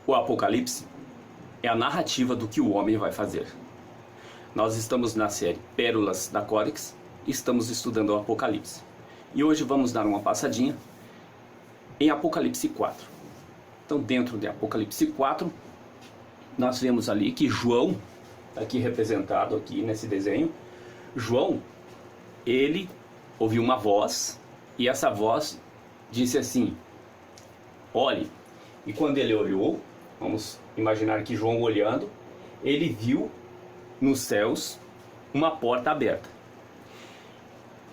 O Apocalipse é a narrativa do que o homem vai fazer. Nós estamos na série Pérolas da Códex e estamos estudando o Apocalipse. E hoje vamos dar uma passadinha em Apocalipse 4. Então, dentro de Apocalipse 4, nós vemos ali que João, aqui representado aqui nesse desenho, João, ele ouviu uma voz e essa voz disse assim: olhe. E quando ele olhou, vamos imaginar que João olhando, ele viu nos céus uma porta aberta.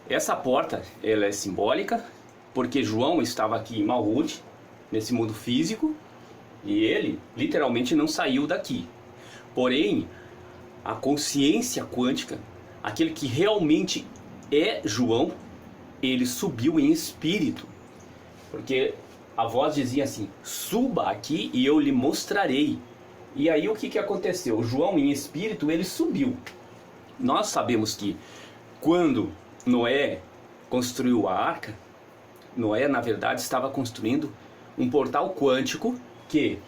Essa porta, ela é simbólica, porque João estava aqui em Malhud, nesse mundo físico, e ele literalmente não saiu daqui. Porém, a consciência quântica, aquele que realmente é João, ele subiu em espírito, porque a voz dizia assim: suba aqui e eu lhe mostrarei. E aí o que aconteceu? João em espírito, ele subiu. Nós sabemos que quando Noé construiu a arca, Noé na verdade estava construindo um portal quântico que,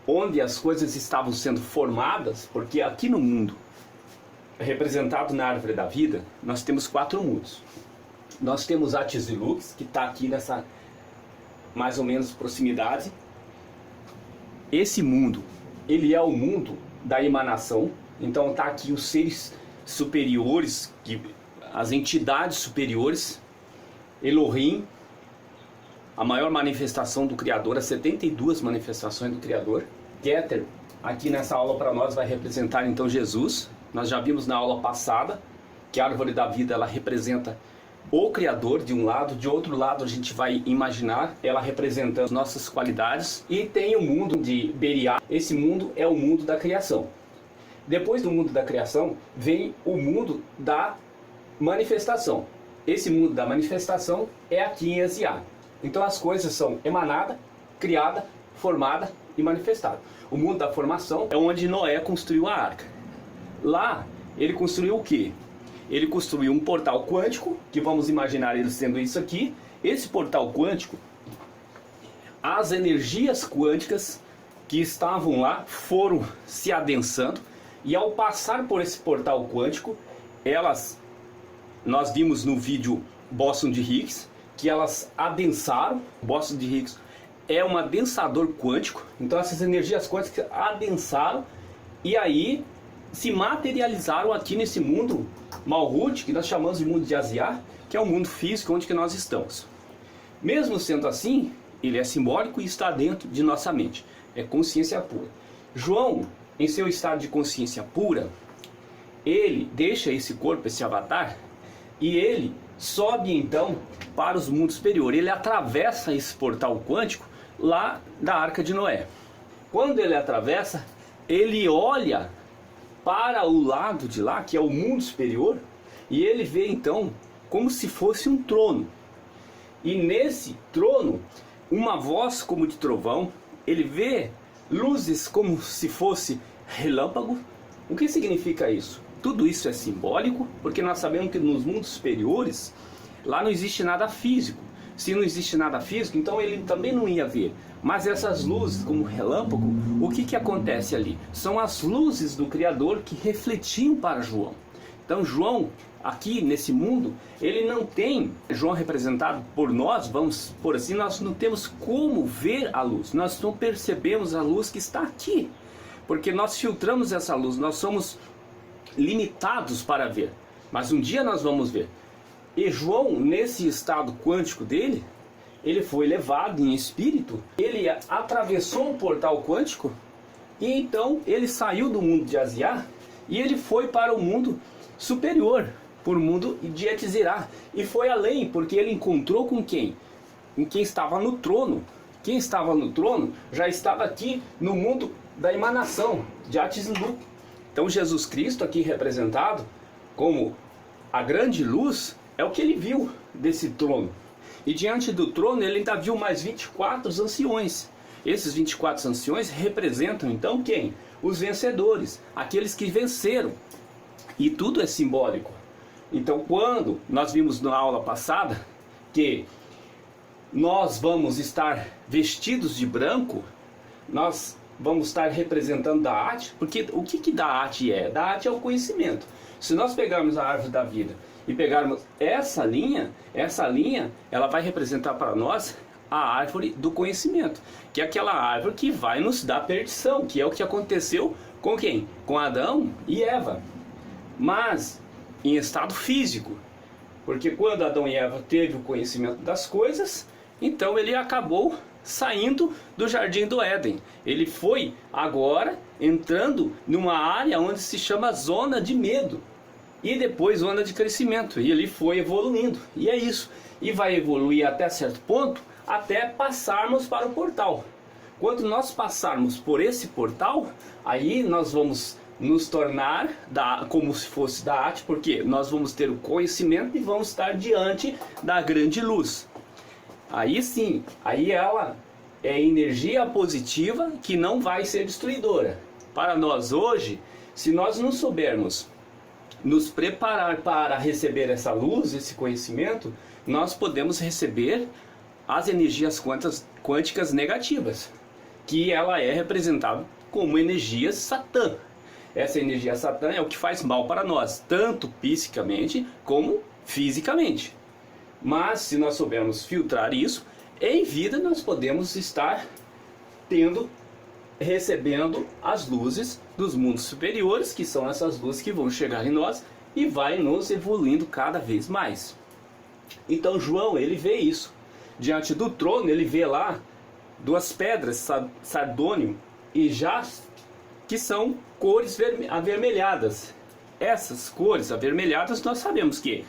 onde as coisas estavam sendo formadas, porque aqui no mundo, representado na árvore da vida, nós temos 4 mundos. Nós temos Attis e Lux, que está aqui nessa mais ou menos proximidade. Esse mundo, ele é o mundo da emanação. Então está aqui os seres superiores, as entidades superiores, Elohim, a maior manifestação do Criador, as 72 manifestações do Criador. Keter, aqui nessa aula para nós vai representar então Jesus. Nós já vimos na aula passada que a árvore da vida, ela representa o Criador de um lado, de outro lado a gente vai imaginar ela representando nossas qualidades. E tem o mundo de Beriah, esse mundo é o mundo da criação. Depois do mundo da criação vem o mundo da manifestação. Esse mundo da manifestação é aqui em Asiá. Então as coisas são emanada, criada, formada e manifestada. O mundo da formação é onde Noé construiu a arca. Lá ele construiu o quê? Ele construiu um portal quântico, que vamos imaginar ele sendo isso aqui. Esse portal quântico, as energias quânticas que estavam lá foram se adensando, e ao passar por esse portal quântico, nós vimos no vídeo Bóson de Higgs, que elas adensaram. Bóson de Higgs é um adensador quântico, então essas energias quânticas adensaram, e aí se materializaram aqui nesse mundo Malhud, que nós chamamos de mundo de Asiá, que é o mundo físico onde que nós estamos. Mesmo sendo assim, ele é simbólico e está dentro de nossa mente. É consciência pura. João, em seu estado de consciência pura, ele deixa esse corpo, esse avatar, e ele sobe então para os mundos superiores. Ele atravessa esse portal quântico lá da Arca de Noé. Quando ele atravessa, ele olha para o lado de lá, que é o mundo superior, e ele vê então como se fosse um trono. E nesse trono, uma voz como de trovão, ele vê luzes como se fosse relâmpago. O que significa isso? Tudo isso é simbólico, porque nós sabemos que nos mundos superiores, lá não existe nada físico. Se não existe nada físico, então ele também não ia ver. Mas essas luzes, como relâmpago, o que acontece ali? São as luzes do Criador que refletiam para João. Então João, aqui nesse mundo, ele não tem, João representado por nós, vamos por assim, nós não temos como ver a luz. Nós não percebemos a luz que está aqui, porque nós filtramos essa luz, nós somos limitados para ver. Mas um dia nós vamos ver. E João, nesse estado quântico dele, ele foi levado em espírito, ele atravessou um portal quântico, e então ele saiu do mundo de Asiá, e ele foi para o mundo superior, por mundo de Etzirá, e foi além, porque ele encontrou com quem? Com quem estava no trono. Quem estava no trono já estava aqui no mundo da emanação, de Attis e Lux. Então Jesus Cristo, aqui representado como a grande luz, é o que ele viu desse trono. E diante do trono ele ainda viu mais 24 anciões. Esses 24 anciões representam então quem? Os vencedores, aqueles que venceram. E tudo é simbólico. Então quando nós vimos na aula passada que nós vamos estar vestidos de branco, nós vamos estar representando Da'at, porque o que Da'at é? Da'at é o conhecimento. Se nós pegarmos a árvore da vida e pegarmos essa linha ela vai representar para nós a árvore do conhecimento, que é aquela árvore que vai nos dar perdição, que é o que aconteceu com quem? Com Adão e Eva, mas em estado físico, porque quando Adão e Eva teve o conhecimento das coisas, então ele acabou saindo do jardim do Éden. Ele foi agora entrando numa área onde se chama zona de medo e depois zona de crescimento, e ele foi evoluindo, e é isso, e vai evoluir até certo ponto, até passarmos para o portal. Quando nós passarmos por esse portal, aí nós vamos nos tornar como se fosse Da'at, porque nós vamos ter o conhecimento e vamos estar diante da grande luz. Aí sim, aí ela é energia positiva que não vai ser destruidora. Para nós hoje, se nós não soubermos nos preparar para receber essa luz, esse conhecimento, nós podemos receber as energias quânticas negativas, que ela é representada como energia Satã. Essa energia Satã é o que faz mal para nós, tanto psicamente como fisicamente. Mas se nós soubermos filtrar isso, em vida nós podemos estar recebendo as luzes dos mundos superiores, que são essas luzes que vão chegar em nós e vai nos evoluindo cada vez mais. Então João, ele vê isso. Diante do trono, ele vê lá duas pedras, sardônio e jaspe, que são cores avermelhadas. Essas cores avermelhadas, nós sabemos que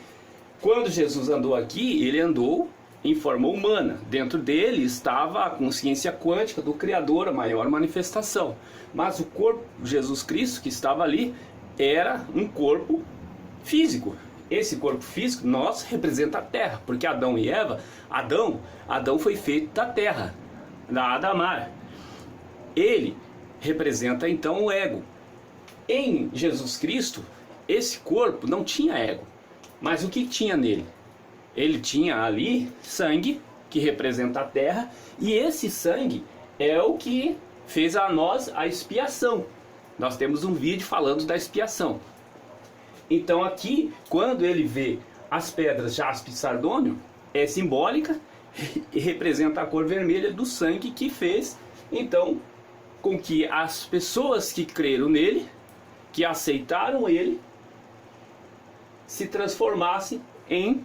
quando Jesus andou aqui, ele andou em forma humana. Dentro dele estava a consciência quântica do Criador, a maior manifestação. Mas o corpo de Jesus Cristo que estava ali era um corpo físico. Esse corpo físico nós representa a terra, porque Adão e Eva, Adão foi feito da terra, da Adamar. Ele representa então o ego. Em Jesus Cristo, esse corpo não tinha ego, mas o que tinha nele? Ele tinha ali sangue, que representa a terra, e esse sangue é o que fez a nós a expiação. Nós temos um vídeo falando da expiação. Então aqui, quando ele vê as pedras jaspe e sardônio, é simbólica e representa a cor vermelha do sangue que fez, então, com que as pessoas que creram nele, que aceitaram ele, se transformassem em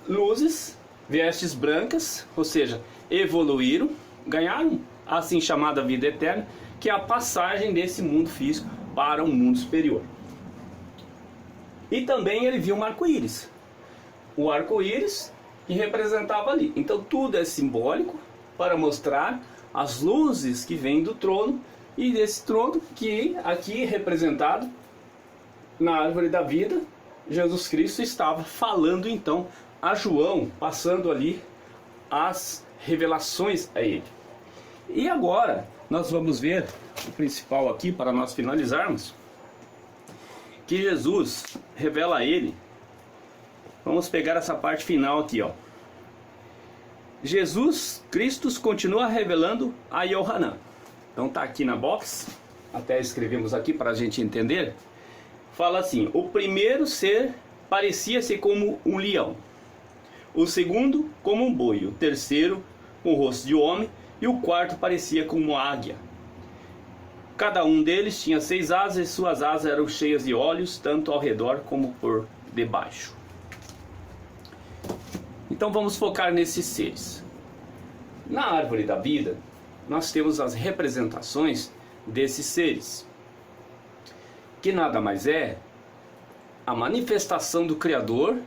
luzes, vestes brancas, ou seja, evoluíram, ganharam a assim chamada vida eterna, que é a passagem desse mundo físico para um mundo superior. E também ele viu um arco-íris. O arco-íris que representava ali. Então tudo é simbólico para mostrar as luzes que vêm do trono, e desse trono que aqui representado na árvore da vida, Jesus Cristo estava falando então a João, passando ali as revelações a ele. E agora nós vamos ver o principal aqui para nós finalizarmos, que Jesus revela a ele. Vamos pegar essa parte final aqui, ó. Jesus Cristo continua revelando a Yohanan. Então tá aqui na box, até escrevemos aqui para a gente entender. Fala assim: o primeiro ser parecia-se como um leão, o segundo como um boi, o terceiro com o rosto de homem, e o quarto parecia como uma águia. Cada um deles tinha 6 asas, e suas asas eram cheias de olhos, tanto ao redor como por debaixo. Então vamos focar nesses seres. Na árvore da vida, nós temos as representações desses seres, que nada mais é a manifestação do Criador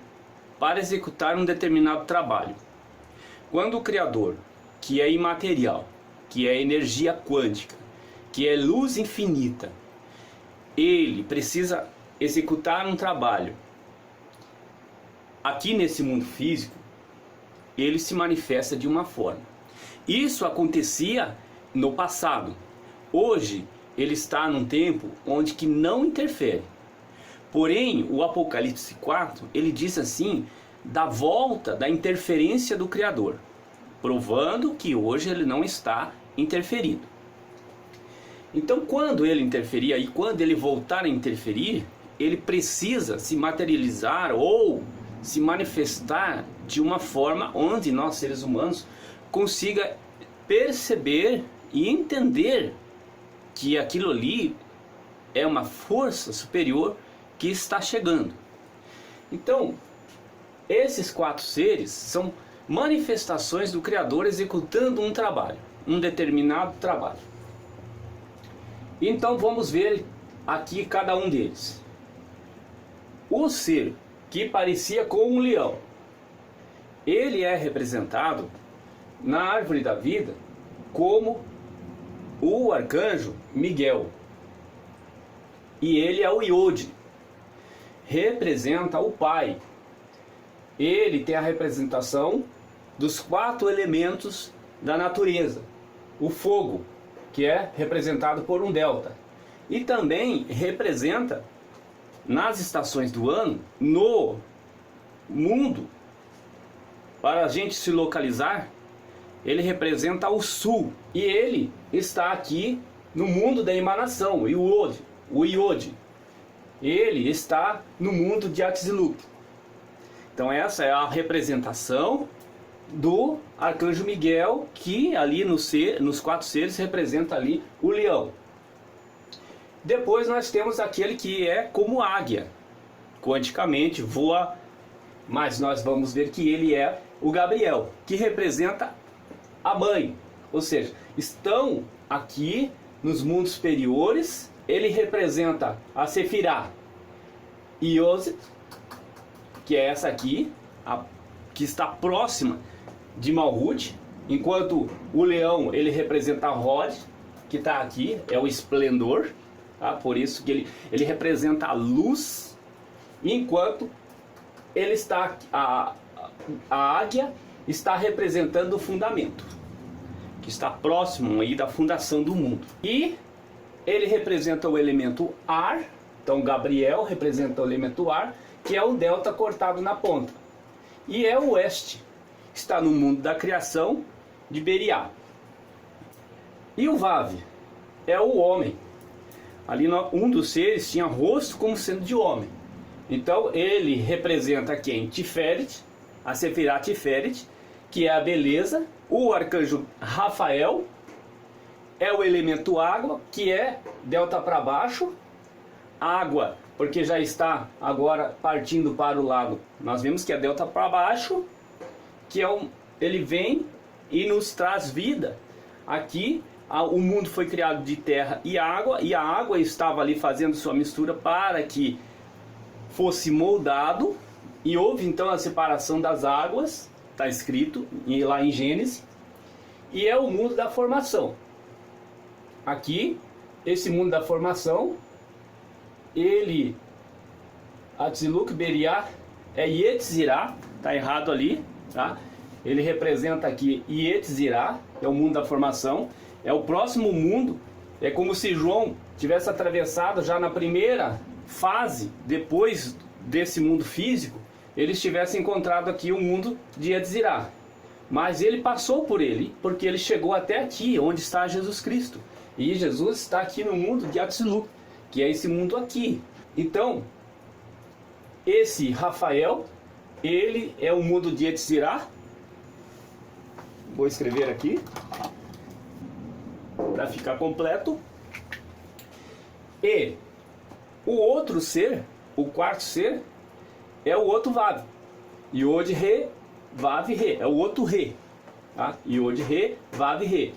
para executar um determinado trabalho. Quando o Criador, que é imaterial, que é energia quântica, que é luz infinita, ele precisa executar um trabalho aqui nesse mundo físico, ele se manifesta de uma forma. Isso acontecia no passado. Hoje ele está num tempo onde que não interfere. Porém, o Apocalipse 4, ele diz assim, da volta da interferência do Criador, provando que hoje ele não está interferindo. Então, quando ele interferir e quando ele voltar a interferir, ele precisa se materializar ou se manifestar de uma forma onde nós, seres humanos, consiga perceber e entender que aquilo ali é uma força superior que está chegando. Então, esses 4 seres são manifestações do Criador executando um trabalho, um determinado trabalho. Então vamos ver aqui cada um deles. O ser que parecia com um leão, ele é representado na árvore da vida como o arcanjo Miguel. E ele é o Iode, representa o Pai. Ele tem a representação dos 4 elementos da natureza. O fogo, que é representado por um delta. E também representa, nas estações do ano, no mundo, para a gente se localizar, ele representa o sul. E ele está aqui no mundo da emanação, o Iode. Ele está no mundo de Atziluk. Então essa é a representação do arcanjo Miguel, que ali nos 4 seres representa ali o leão. Depois nós temos aquele que é como águia, quanticamente voa, mas nós vamos ver que ele é o Gabriel, que representa a mãe. Ou seja, estão aqui nos mundos superiores. Ele representa a Sefirá Iose, que é essa aqui, que está próxima de Malhut, enquanto o leão ele representa a Rod, que está aqui, é o esplendor, tá? Por isso que ele representa a luz, enquanto ele está, a águia está representando o fundamento, que está próximo aí da fundação do mundo. E ele representa o elemento ar, então Gabriel representa o elemento ar, que é o delta cortado na ponta. E é o oeste, está no mundo da criação de Beriá. E o Vav é o homem. Ali um dos seres tinha rosto como sendo de homem. Então ele representa quem? Tiferet, a Sefirá Tiferet, que é a beleza. O arcanjo Rafael é o elemento água, que é delta para baixo. Água, porque já está agora partindo para o lado. Nós vimos que é delta para baixo, que ele vem e nos traz vida. Aqui o mundo foi criado de terra e a água estava ali fazendo sua mistura para que fosse moldado, e houve então a separação das águas, está escrito lá em Gênesis, e é o mundo da formação. Aqui, esse mundo da formação, Atziluk Beriá é Yetzirah, tá errado ali, tá? Ele representa aqui Yetzirah, é o mundo da formação, é o próximo mundo. É como se João tivesse atravessado já na primeira fase, depois desse mundo físico, eles tivessem encontrado aqui o mundo de Yetzirah. Mas ele passou por ele, porque ele chegou até aqui, onde está Jesus Cristo. E Jesus está aqui no mundo de Atziluk, que é esse mundo aqui. Então, esse Rafael, ele é o mundo de Yetzirah. Vou escrever aqui, para ficar completo. E o outro ser, o 4º ser, é o outro Vav. Iode Re, Vav Re, é o outro Re. Tá? Iode Re, Vav Re.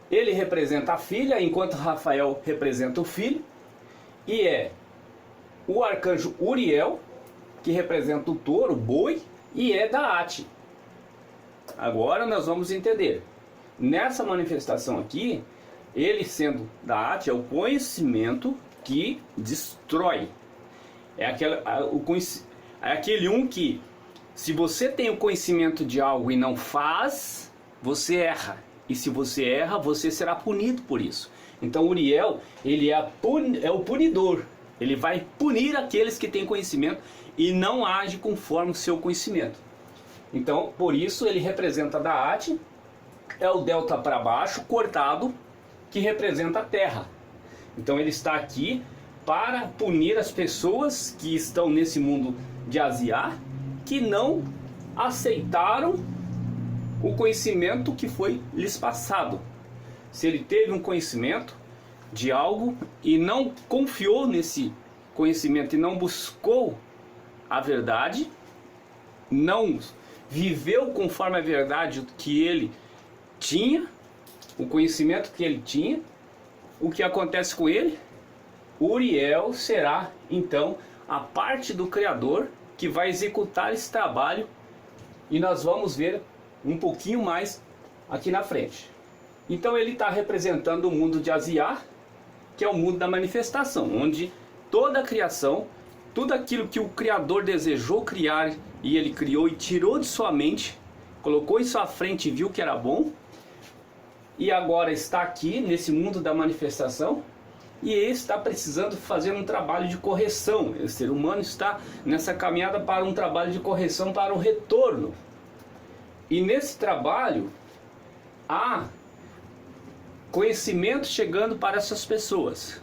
Ele representa a filha, enquanto Rafael representa o filho. E é o arcanjo Uriel, que representa o touro, o boi, e é Daat. Agora nós vamos entender. Nessa manifestação aqui, ele sendo Daat, é o conhecimento que destrói. É aquele um que, se você tem o conhecimento de algo e não faz, você erra. E se você erra, você será punido por isso. Então Uriel, ele é o punidor. Ele vai punir aqueles que têm conhecimento e não age conforme o seu conhecimento. Então, por isso ele representa Daat, é o delta para baixo, cortado, que representa a terra. Então ele está aqui para punir as pessoas que estão nesse mundo de Asiá, que não aceitaram o conhecimento que foi lhes passado. Se ele teve um conhecimento de algo e não confiou nesse conhecimento e não buscou a verdade, não viveu conforme a verdade que ele tinha, o conhecimento que ele tinha, o que acontece com ele? Uriel será então a parte do Criador que vai executar esse trabalho, e nós vamos ver um pouquinho mais aqui na frente. Então ele está representando o mundo de Asiá, que é o mundo da manifestação, onde toda a criação, tudo aquilo que o Criador desejou criar e ele criou e tirou de sua mente, colocou em sua frente e viu que era bom, e agora está aqui nesse mundo da manifestação, e ele está precisando fazer um trabalho de correção. O ser humano está nessa caminhada para um trabalho de correção, para um retorno. E nesse trabalho há conhecimento chegando para essas pessoas.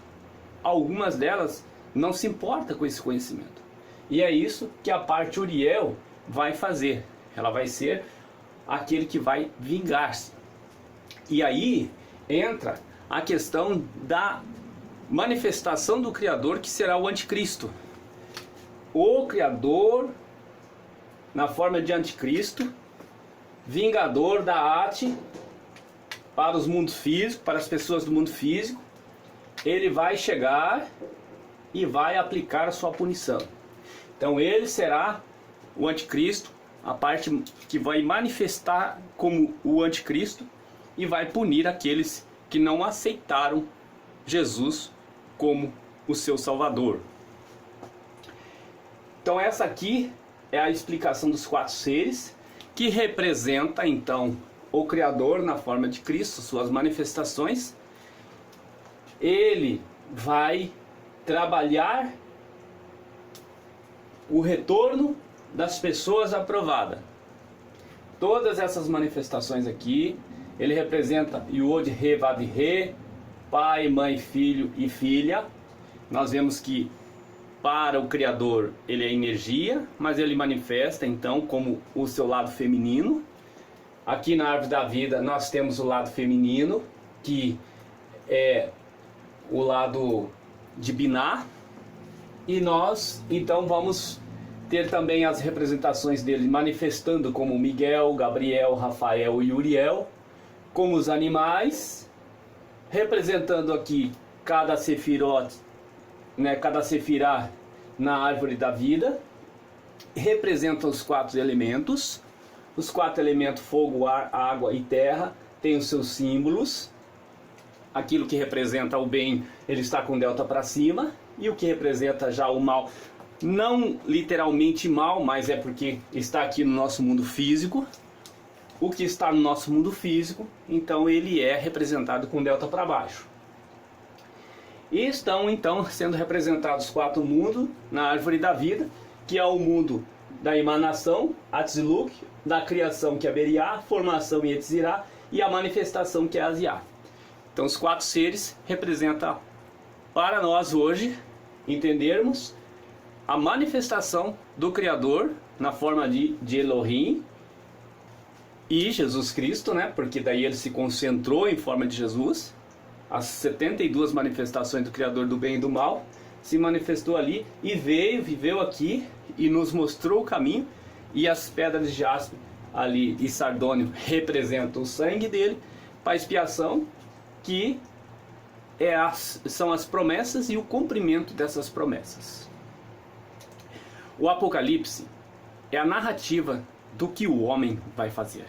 Algumas delas não se importam com esse conhecimento. E é isso que a parte Uriel vai fazer. Ela vai ser aquele que vai vingar-se. E aí entra a questão da manifestação do Criador, que será o anticristo. O Criador, na forma de anticristo, vingador da arte para os mundos físicos, para as pessoas do mundo físico, ele vai chegar e vai aplicar a sua punição. Então ele será o anticristo, a parte que vai manifestar como o anticristo e vai punir aqueles que não aceitaram Jesus como o seu Salvador. Então essa aqui é a explicação dos 4 seres, que representa então o Criador na forma de Cristo, suas manifestações. Ele vai trabalhar o retorno das pessoas aprovadas. Todas essas manifestações aqui, ele representa Yod, Re, Vav, Re, pai, mãe, filho e filha. Nós vemos que para o Criador ele é energia, mas ele manifesta então como o seu lado feminino. Aqui na árvore da vida nós temos o lado feminino, que é o lado de Biná, e nós então vamos ter também as representações dele manifestando como Miguel, Gabriel, Rafael e Uriel, como os animais, representando aqui cada sefirot, cada sefirá na árvore da vida, representa os 4 elementos. Os 4 elementos, fogo, ar, água e terra, têm os seus símbolos. Aquilo que representa o bem, ele está com delta para cima, e o que representa já o mal, não literalmente mal, mas é porque está aqui no nosso mundo físico. O que está no nosso mundo físico, então ele é representado com delta para baixo. E estão então sendo representados 4 mundos na árvore da vida, que é o mundo da emanação, Atziluk, da criação, que é Beriá, formação e Etzirá, e a manifestação, que é Asiá. Então os 4 seres representam para nós hoje entendermos a manifestação do Criador na forma de Elohim e Jesus Cristo, porque daí ele se concentrou em forma de Jesus. As 72 manifestações do Criador do bem e do mal se manifestou ali e veio, viveu aqui e nos mostrou o caminho. E as pedras de jaspe ali e sardônio representam o sangue dele para expiação, que são as promessas e o cumprimento dessas promessas. O Apocalipse é a narrativa do que o homem vai fazer.